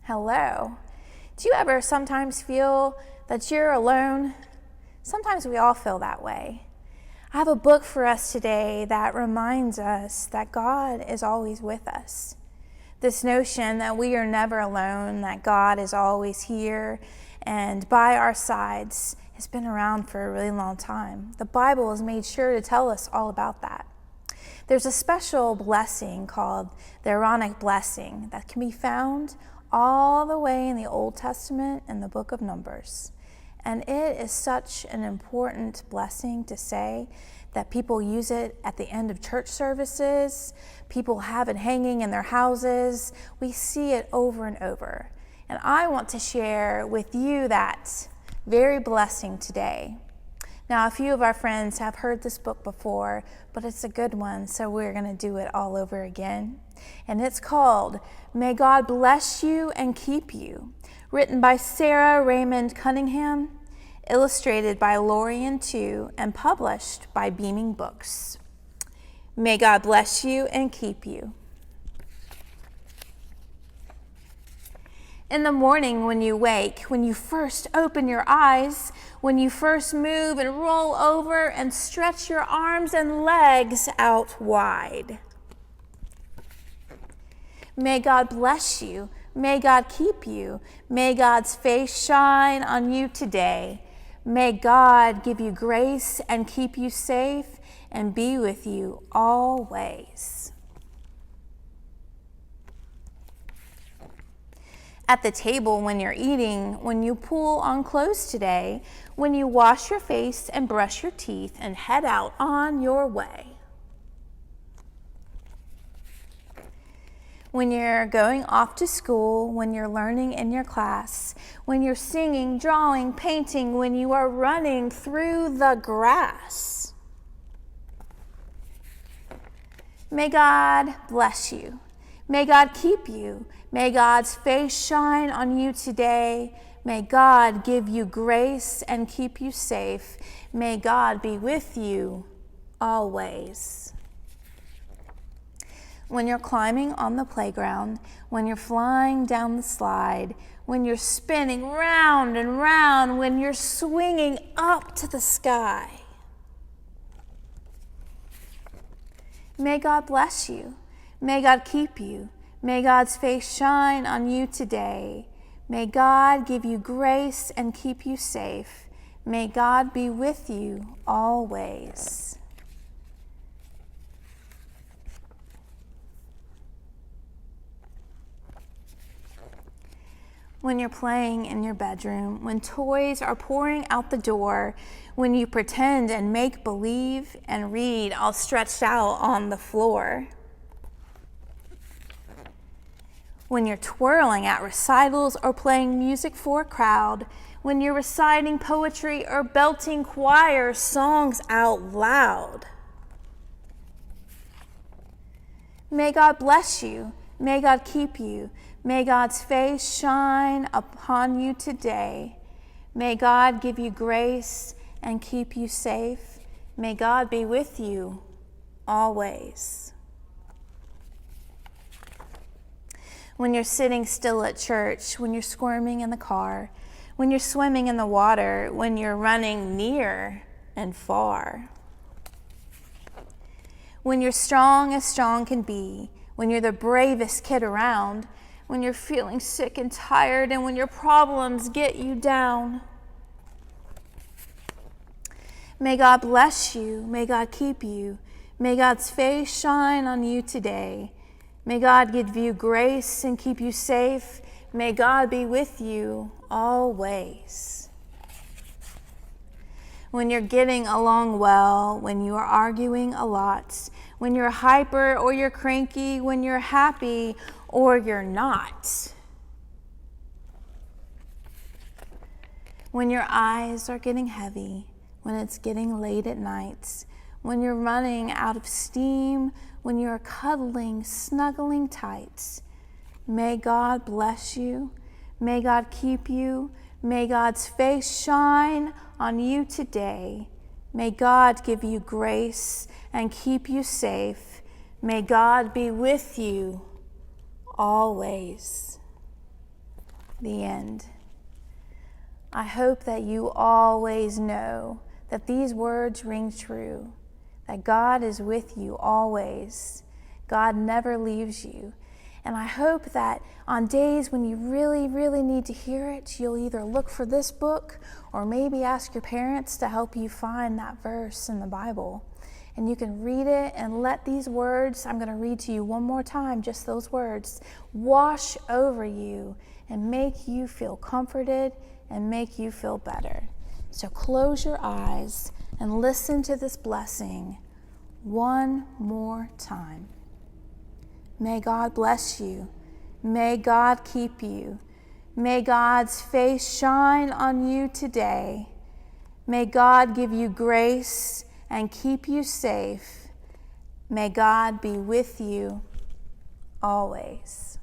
Hello. Do you ever sometimes feel that you're alone? Sometimes we all feel that way. I have a book for us today that reminds us that God is always with us. This notion that we are never alone, that God is always here and by our sides has been around for a really long time. The Bible has made sure to tell us all about that. There's a special blessing called the Aaronic blessing that can be found all the way in the Old Testament in the book of Numbers. And it is such an important blessing to say that people use it at the end of church services. People have it hanging in their houses. We see it over and over. And I want to share with you that very blessing today. Now, a few of our friends have heard this book before, but it's a good one, so we're going to do it all over again. And it's called May God Bless You and Keep You, written by Sarah Raymond Cunningham, illustrated by Lorian Tu, and published by Beaming Books. May God bless you and keep you. In the morning when you wake, when you first open your eyes, when you first move and roll over and stretch your arms and legs out wide. May God bless you. May God keep you. May God's face shine on you today. May God give you grace and keep you safe and be with you always. At the table when you're eating, when you pull on clothes today, when you wash your face and brush your teeth and head out on your way. When you're going off to school, when you're learning in your class, when you're singing, drawing, painting, when you are running through the grass. May God bless you. May God keep you. May God's face shine on you today. May God give you grace and keep you safe. May God be with you always. When you're climbing on the playground, when you're flying down the slide, when you're spinning round and round, when you're swinging up to the sky. May God bless you. May God keep you. May God's face shine on you today. May God give you grace and keep you safe. May God be with you always. When you're playing in your bedroom, when toys are pouring out the door, when you pretend and make believe and read all stretched out on the floor. When you're twirling at recitals or playing music for a crowd, when you're reciting poetry or belting choir songs out loud. May God bless you. May God keep you. May God's face shine upon you today. May God give you grace and keep you safe. May God be with you always. When you're sitting still at church, when you're squirming in the car, when you're swimming in the water, when you're running near and far. When you're strong as strong can be, when you're the bravest kid around, when you're feeling sick and tired, and when your problems get you down. May God bless you. May God keep you. May God's face shine on you today. May God give you grace and keep you safe. May God be with you always. When you're getting along well, when you are arguing a lot, when you're hyper or you're cranky, when you're happy or you're not. When your eyes are getting heavy, when it's getting late at night, when you're running out of steam, when you're cuddling, snuggling tight. May God bless you. May God keep you. May God's face shine on you today. May God give you grace and keep you safe. May God be with you always. The end. I hope that you always know that these words ring true, that God is with you always. God never leaves you. And I hope that on days when you really, really need to hear it, you'll either look for this book or maybe ask your parents to help you find that verse in the Bible. And you can read it and let these words, I'm going to read to you one more time, just those words, wash over you and make you feel comforted and make you feel better. So close your eyes and listen to this blessing one more time. May God bless you. May God keep you. May God's face shine on you today. May God give you grace and keep you safe. May God be with you always.